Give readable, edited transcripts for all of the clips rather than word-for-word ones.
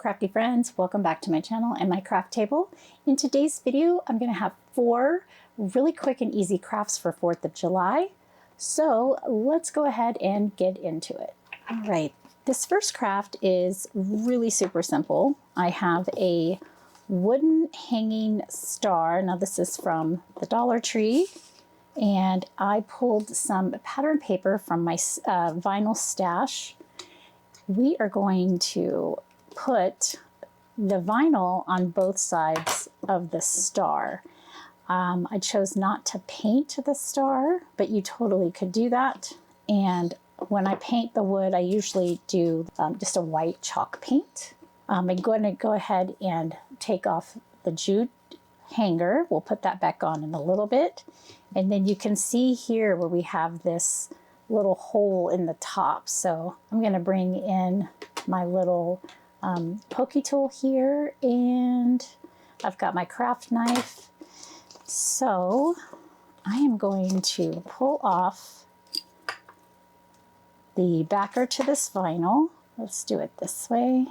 crafty friends, welcome back to my channel and my craft table. In today's video, I'm going to have 4 really quick and easy crafts for 4th of July. So let's go ahead and get into it. All right, this first craft is really super simple. I have a wooden hanging star. Now this is from the Dollar Tree, and I pulled some pattern paper from my vinyl stash. We are going to put the vinyl on both sides of the star. I chose not to paint the star, but you totally could do that. And when I paint the wood, I usually do just a white chalk paint. I'm going to go ahead and take off the jute hanger. We'll put that back on in a little bit. And then you can see here where we have this little hole in the top. So I'm going to bring in my little pokey tool here, and I've got my craft knife. So I am going to pull off the backer to this vinyl. Let's do it this way.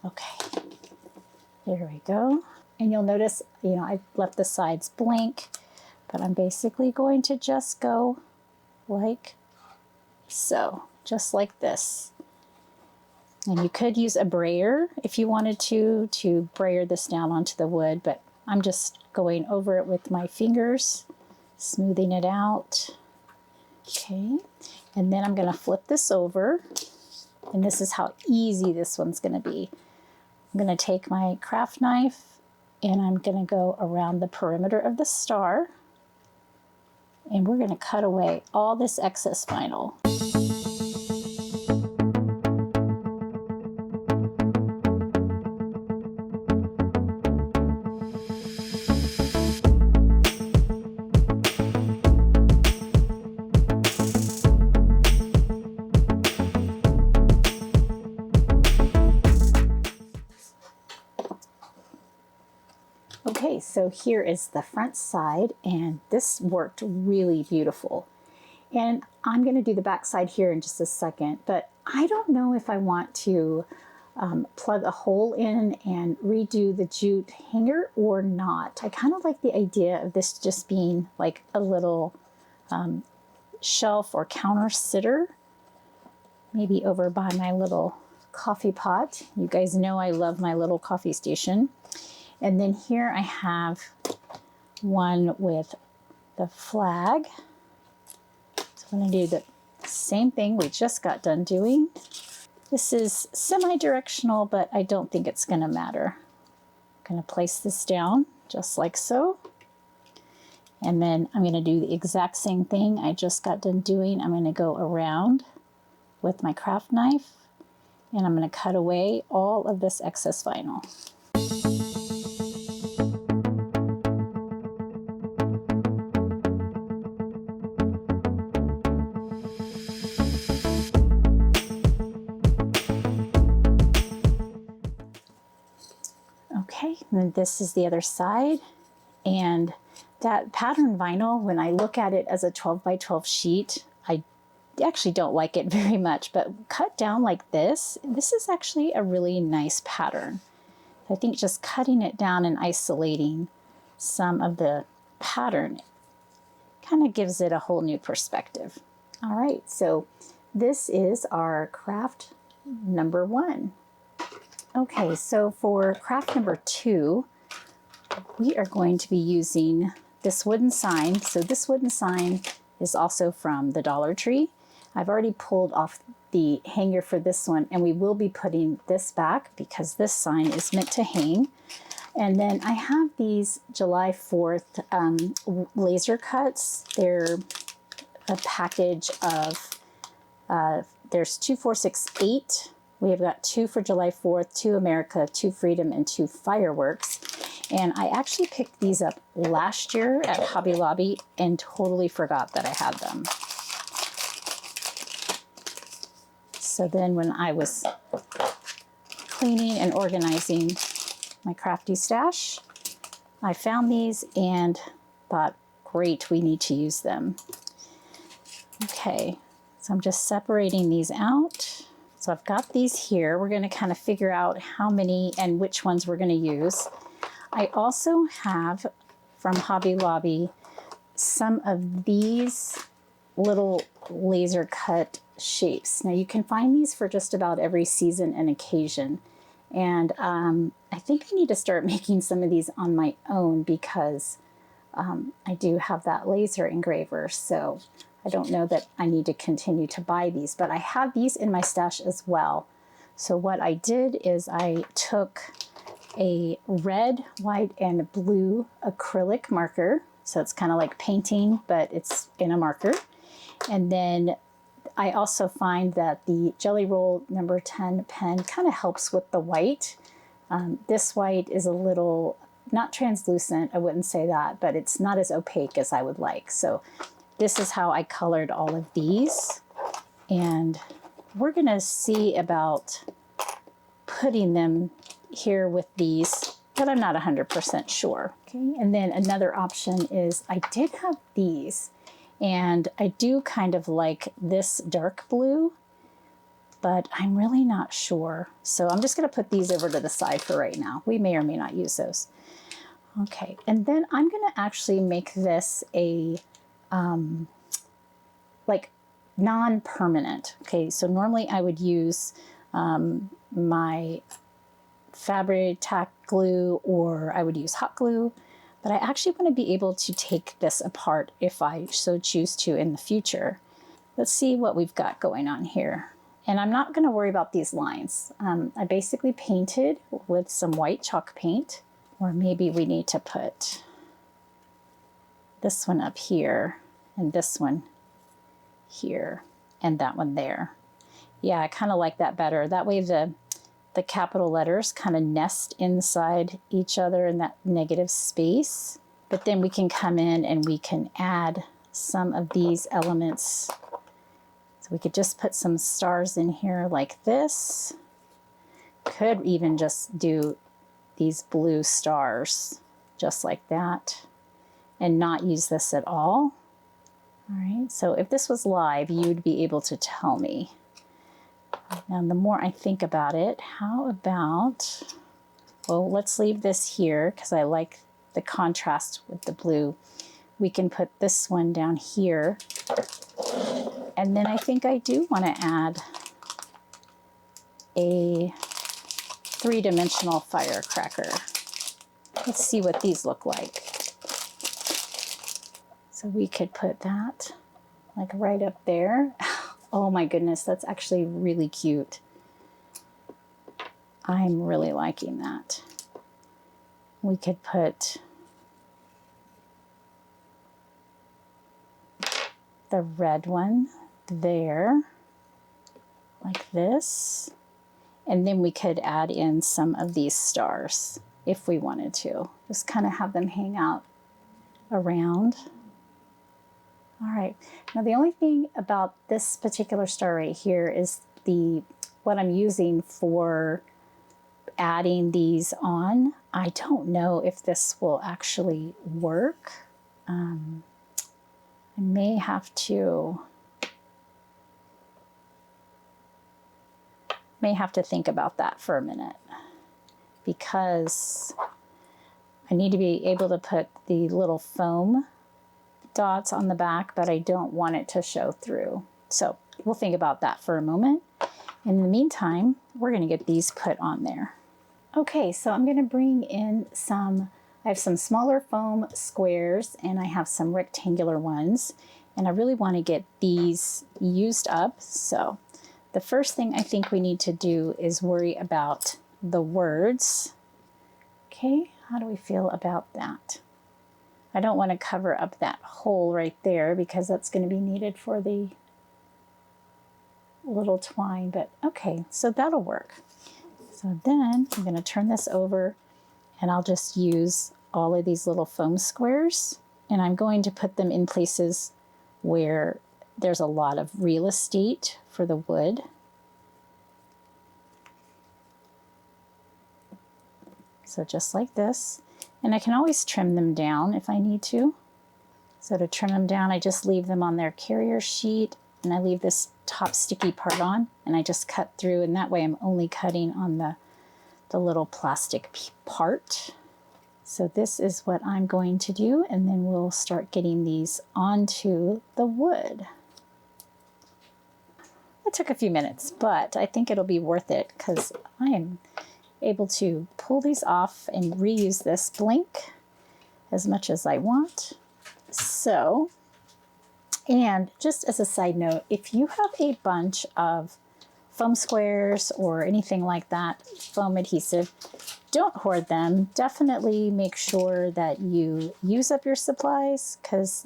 Okay, there we go. And you'll notice, I left the sides blank, but I'm basically going to just go like so, just like this. And you could use a brayer if you wanted to brayer this down onto the wood, but I'm just going over it with my fingers, smoothing it out. Okay, and then I'm going to flip this over, and this is how easy this one's going to be. I'm going to take my craft knife and I'm going to go around the perimeter of the star, and we're going to cut away all this excess vinyl. Okay, so here is the front side, and this worked really beautiful. And I'm going to do the back side here in just a second, but I don't know if I want to plug a hole in and redo the jute hanger or not. I kind of like the idea of this just being like a little shelf or counter sitter, maybe over by my little coffee pot. You guys know I love my little coffee station. And then here I have one with the flag. So I'm going to do the same thing we just got done doing. This is semi-directional, but I don't think it's going to matter. I'm going to place this down just like so. And then I'm going to do the exact same thing I just got done doing. I'm going to go around with my craft knife, and I'm going to cut away all of this excess vinyl. Okay, and this is the other side, and that pattern vinyl, when I look at it as a 12 by 12 sheet, I actually don't like it very much, but cut down like this is actually a really nice pattern. I think just cutting it down and isolating some of the pattern kind of gives it a whole new perspective. All right, so this is our craft number 1. Okay, so for craft number 2, we are going to be using this wooden sign. So this wooden sign is also from the Dollar Tree. I've already pulled off the hanger for this one, and we will be putting this back because this sign is meant to hang. And then I have these July 4th laser cuts. They're a package of, there's 2, 4, 6, 8. We have got 2 for July 4th, 2 America, 2 Freedom, and 2 Fireworks. And I actually picked these up last year at Hobby Lobby and totally forgot that I had them. So then when I was cleaning and organizing my crafty stash, I found these and thought, great, we need to use them. Okay, so I'm just separating these out. So I've got these here. We're going to kind of figure out how many and which ones we're going to use. I also have from Hobby Lobby some of these little laser cut shapes. Now you can find these for just about every season and occasion. And I think I need to start making some of these on my own because I do have that laser engraver. So I don't know that I need to continue to buy these, but I have these in my stash as well. So what I did is I took a red, white, and blue acrylic marker. So it's kind of like painting, but it's in a marker. And then I also find that the Jelly Roll number 10 pen kind of helps with the white. This white is a little, not translucent, I wouldn't say that, but it's not as opaque as I would like. So this is how I colored all of these. And we're gonna see about putting them here with these, but I'm not 100% sure. Okay, and then another option is I did have these, and I do kind of like this dark blue, but I'm really not sure. So I'm just gonna put these over to the side for right now. We may or may not use those. Okay, and then I'm gonna actually make this a like non-permanent. Okay, so normally I would use my fabric tack glue, or I would use hot glue, but I actually want to be able to take this apart if I so choose to in the future. Let's see what we've got going on here. And I'm not going to worry about these lines. I basically painted with some white chalk paint, or maybe we need to put this one up here and this one here and that one there. Yeah, I kind of like that better. That way the capital letters kind of nest inside each other in that negative space. But then we can come in and we can add some of these elements. So we could just put some stars in here like this. Could even just do these blue stars just like that and not use this at all. All right, so if this was live, you'd be able to tell me. Now, the more I think about it, how about, well, let's leave this here because I like the contrast with the blue. We can put this one down here. And then I think I do want to add a 3-dimensional firecracker. Let's see what these look like. So we could put that like right up there. Oh my goodness, that's actually really cute. I'm really liking that. We could put the red one there, like this. And then we could add in some of these stars if we wanted to. Just kind of have them hang out around. All right, now the only thing about this particular star right here is what I'm using for adding these on. I don't know if this will actually work. I may have to think about that for a minute because I need to be able to put the little foam dots on the back, but I don't want it to show through. So we'll think about that for a moment. In the meantime, we're going to get these put on there. Okay, so I'm going to bring in I have some smaller foam squares and I have some rectangular ones, and I really want to get these used up. So the first thing I think we need to do is worry about the words. Okay, how do we feel about that? I don't want to cover up that hole right there because that's going to be needed for the little twine, but okay, so that'll work. So then I'm going to turn this over and I'll just use all of these little foam squares, and I'm going to put them in places where there's a lot of real estate for the wood. So just like this. And I can always trim them down if I need to. So to trim them down, I just leave them on their carrier sheet, and I leave this top sticky part on, and I just cut through, and that way I'm only cutting on the little plastic part. So this is what I'm going to do, and then we'll start getting these onto the wood. It took a few minutes, but I think it'll be worth it because I am able to pull these off and reuse this blank as much as I want. So, and just as a side note, if you have a bunch of foam squares or anything like that, foam adhesive, don't hoard them. Definitely make sure that you use up your supplies, because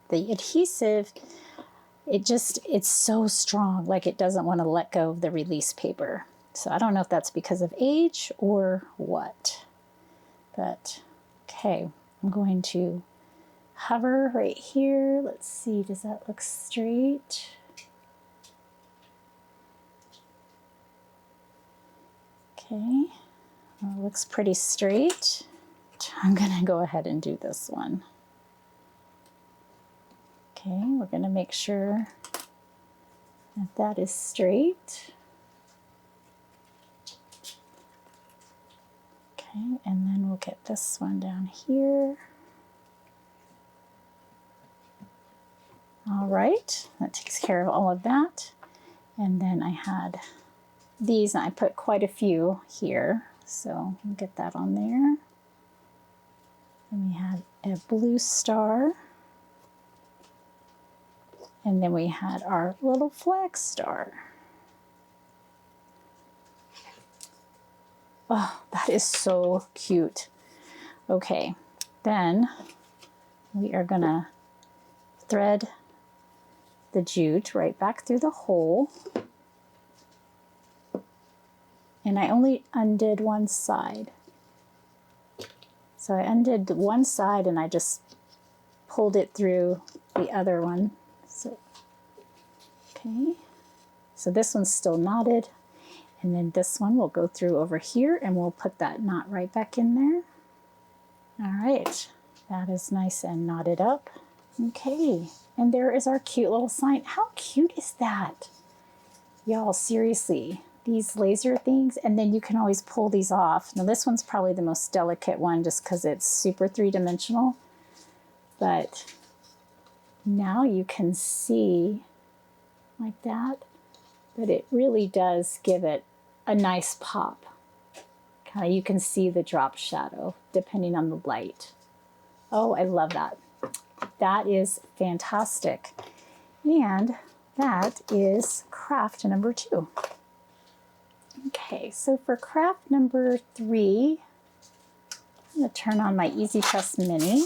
the adhesive, it's so strong, like it doesn't want to let go of the release paper. So I don't know if that's because of age or what, but okay, I'm going to hover right here. Let's see, does that look straight? Okay, well, it looks pretty straight. I'm gonna go ahead and do this one. Okay, we're gonna make sure that that is straight. Okay, and then we'll get this one down here. All right, that takes care of all of that. And then I had these, and I put quite a few here, so we'll get that on there. And we had a blue star. And then we had our little flag star. Oh, that is so cute. Okay, then we are gonna thread the jute right back through the hole. And I only undid one side. So I undid one side and I just pulled it through the other one. So, okay, so this one's still knotted. And then this one will go through over here, and we'll put that knot right back in there. All right, that is nice and knotted up. Okay, and there is our cute little sign. How cute is that? Y'all, seriously, these laser things, and then you can always pull these off. Now this one's probably the most delicate one just because it's super three-dimensional, but now you can see like that, but it really does give it a nice pop. Kind of, you can see the drop shadow depending on the light. Oh, I love that. That is fantastic. And that is craft number 2. Okay, so for craft number 3, I'm going to turn on my Easy Press Mini.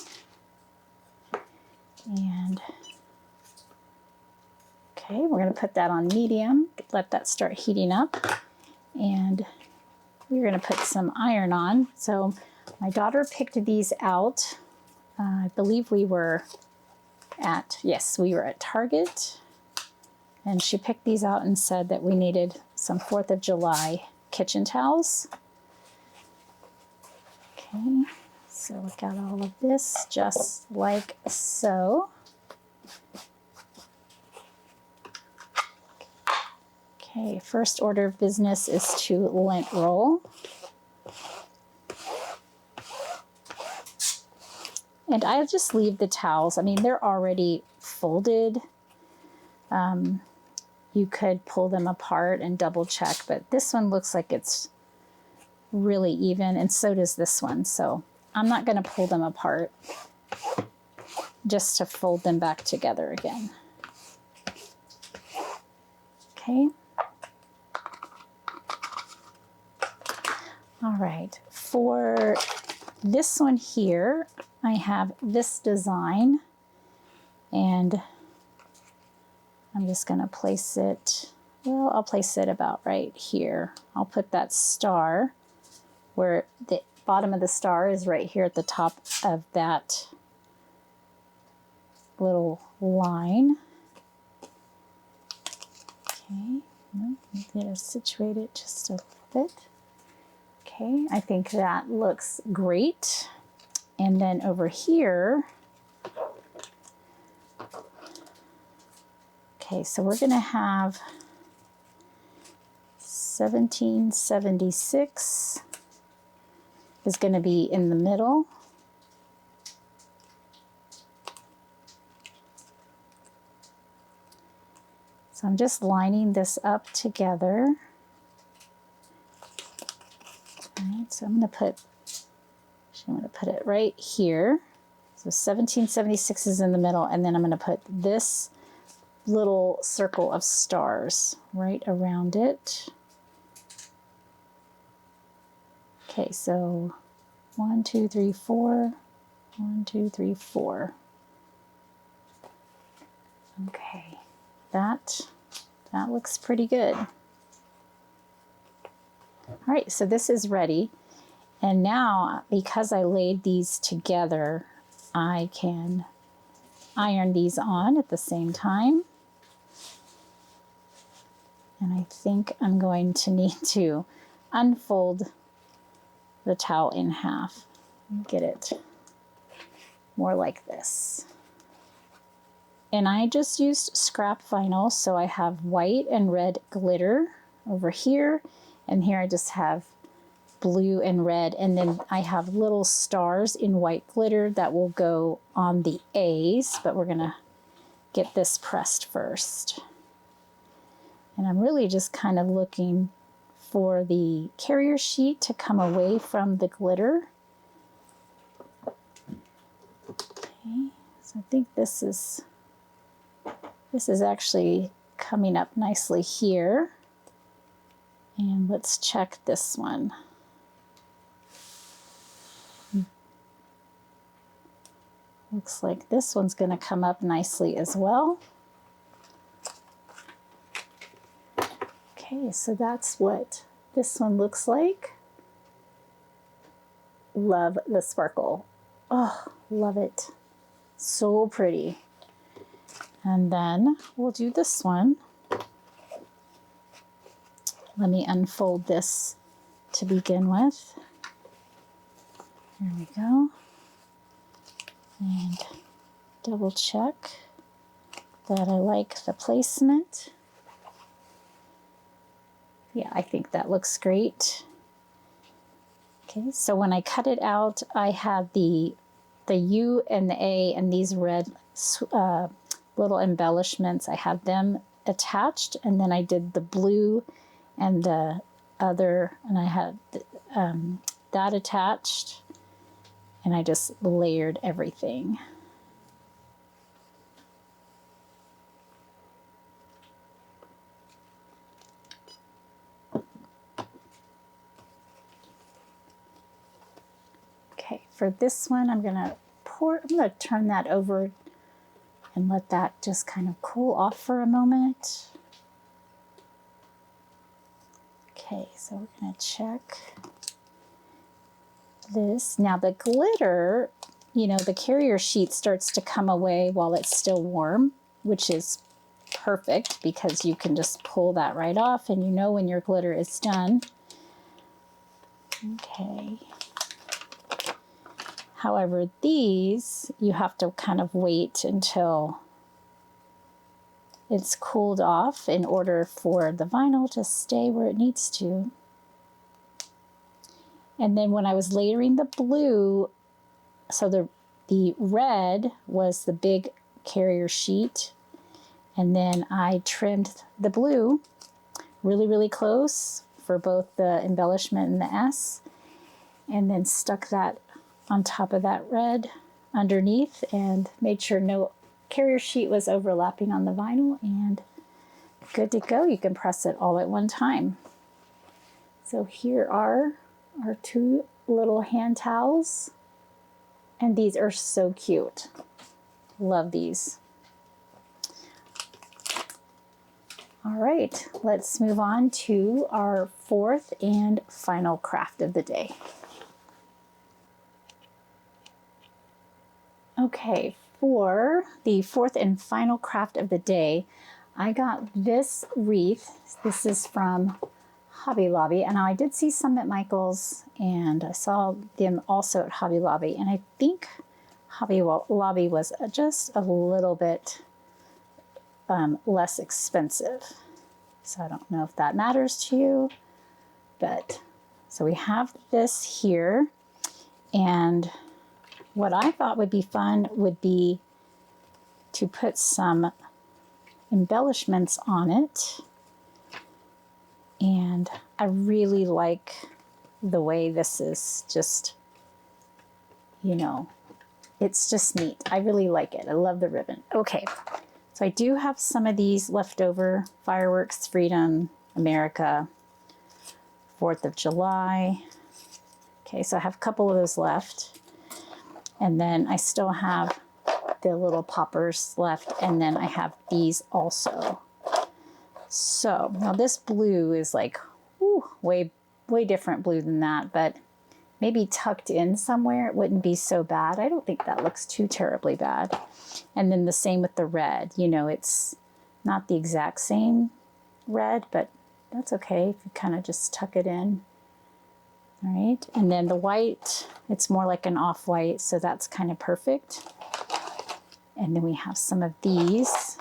And okay, we're going to put that on medium, let that start heating up. And we're going to put some iron on. So my daughter picked these out. I believe we were at Target. And she picked these out and said that we needed some 4th of July kitchen towels. Okay, so we got all of this just like so. Okay, first order of business is to lint roll. And I just leave the towels. I mean, they're already folded. You could pull them apart and double check, but this one looks like it's really even, and so does this one. So I'm not going to pull them apart, just to fold them back together again. Okay. All right, for this one here, I have this design, and I'm just going to place it, well, I'll place it about right here. I'll put that star where the bottom of the star is right here at the top of that little line. Okay, I'm going to situate it just a little bit. Okay, I think that looks great. And then over here, Okay, so we're going to have 1776 is going to be in the middle. So I'm just lining this up together. All right, so I'm going to put it right here. So 1776 is in the middle, and then I'm going to put this little circle of stars right around it. Okay, so 1, 2, 3, 4. 1, 2, 3, 4. Okay, that looks pretty good. All right, so this is ready. And now, because I laid these together, I can iron these on at the same time. And I think I'm going to need to unfold the towel in half and get it more like this. And I just used scrap vinyl, so I have white and red glitter over here, and here I just have blue and red, and then I have little stars in white glitter that will go on the A's, but we're gonna get this pressed first. And I'm really just kind of looking for the carrier sheet to come away from the glitter. Okay, so I think this is actually coming up nicely here. And let's check this one. Looks like this one's going to come up nicely as well. Okay, so that's what this one looks like. Love the sparkle. Oh, love it. So pretty. And then we'll do this one. Let me unfold this to begin with. There we go. And double check that I like the placement. Yeah, I think that looks great. Okay, so when I cut it out, I had the U and the A and these red little embellishments. I had them attached, and then I did the blue and the other, and I had that attached, and I just layered everything. Okay, for this one, I'm gonna turn that over and let that just kind of cool off for a moment. Okay, so we're gonna check this. Now the glitter, you know, the carrier sheet starts to come away while it's still warm, which is perfect because you can just pull that right off and you know when your glitter is done. Okay. However, these, you have to kind of wait until it's cooled off in order for the vinyl to stay where it needs to. And then when I was layering the blue, so the red was the big carrier sheet, and then I trimmed the blue really, really close for both the embellishment and the S, and then stuck that on top of that red underneath and made sure no carrier sheet was overlapping on the vinyl, and good to go. You can press it all at one time. So here are our two little hand towels, and these are so cute. Love these. All right, let's move on to our fourth and final craft of the day. Okay, for the fourth and final craft of the day, I got this wreath. This is from Hobby Lobby, and I did see some at Michael's, and I saw them also at Hobby Lobby, and I think Hobby Lobby was just a little bit less expensive. So I don't know if that matters to you, but so we have this here. And what I thought would be fun would be to put some embellishments on it. And I really like the way this is just, you know, it's just neat. I really like it. I love the ribbon. Okay, so I do have some of these leftover fireworks, Freedom, America, 4th of July. Okay, so I have a couple of those left. And then I still have the little poppers left. And then I have these also. So now this blue is like, ooh, way different blue than that, but maybe tucked in somewhere, it wouldn't be so bad. I don't think that looks too terribly bad. And then the same with the red. You know, it's not the exact same red, but that's okay if you kind of just tuck it in. All right, and then the white, it's more like an off-white, so that's kind of perfect. And then we have some of these.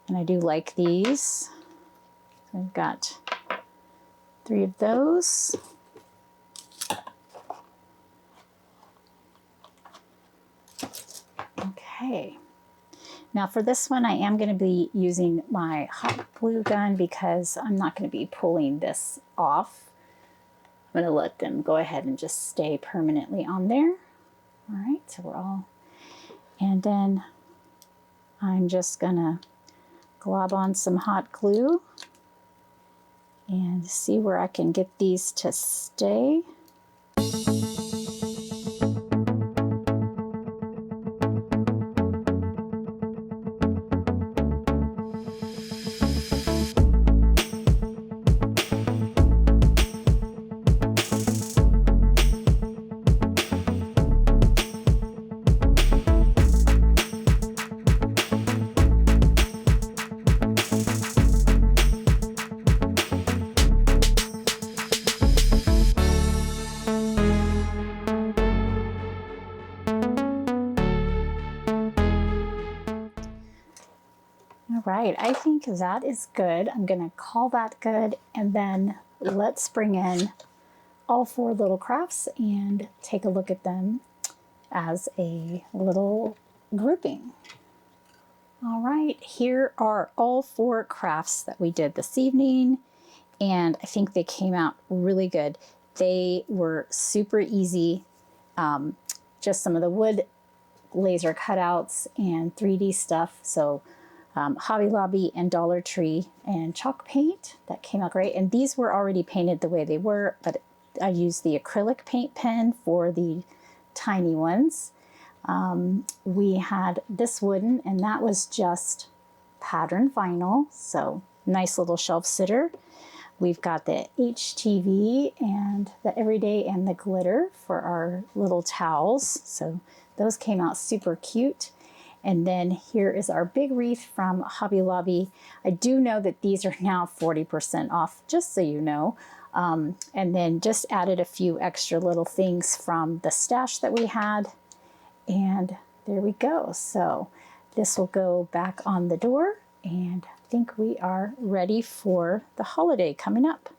And I do like these. So I've got 3 of those. Okay. Now for this one, I am going to be using my hot glue gun because I'm not going to be pulling this off. I'm going to let them go ahead and just stay permanently on there. All right, so we're all, and then I'm just going to glob on some hot glue and see where I can get these to stay. All right, I think that is good. I'm going to call that good, and then let's bring in all 4 little crafts and take a look at them as a little grouping. All right, here are all 4 crafts that we did this evening, and I think they came out really good. They were super easy, just some of the wood laser cutouts and 3D stuff. So Hobby Lobby and Dollar Tree and chalk paint, that came out great. And these were already painted the way they were, but I used the acrylic paint pen for the tiny ones. We had this wooden, and that was just pattern vinyl, so nice little shelf sitter. We've got the HTV and the everyday and the glitter for our little towels, so those came out super cute. And then here is our big wreath from Hobby Lobby. I do know that these are now 40% off, just so you know. And then just added a few extra little things from the stash that we had. And there we go. So this will go back on the door, and I think we are ready for the holiday coming up.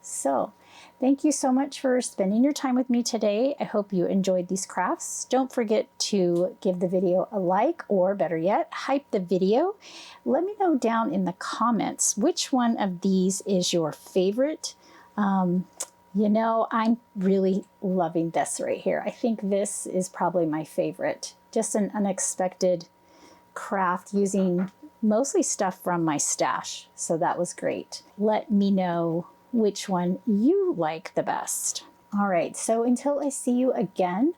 So thank you so much for spending your time with me today. I hope you enjoyed these crafts. Don't forget to give the video a like, or better yet, hype the video. Let me know down in the comments which one of these is your favorite. You know, I'm really loving this right here. I think this is probably my favorite. Just an unexpected craft using mostly stuff from my stash. So that was great. Let me know which one you like the best. All right, so until I see you again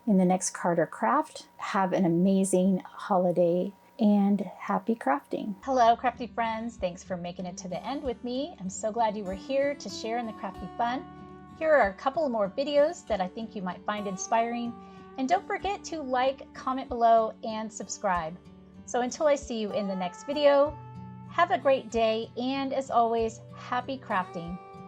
in the next Carter Craft, have an amazing holiday and happy crafting. Hello, crafty friends. Thanks for making it to the end with me. I'm so glad you were here to share in the crafty fun. Here are a couple more videos that I think you might find inspiring. And don't forget to like, comment below, and subscribe. So until I see you in the next video, have a great day, and as always, happy crafting.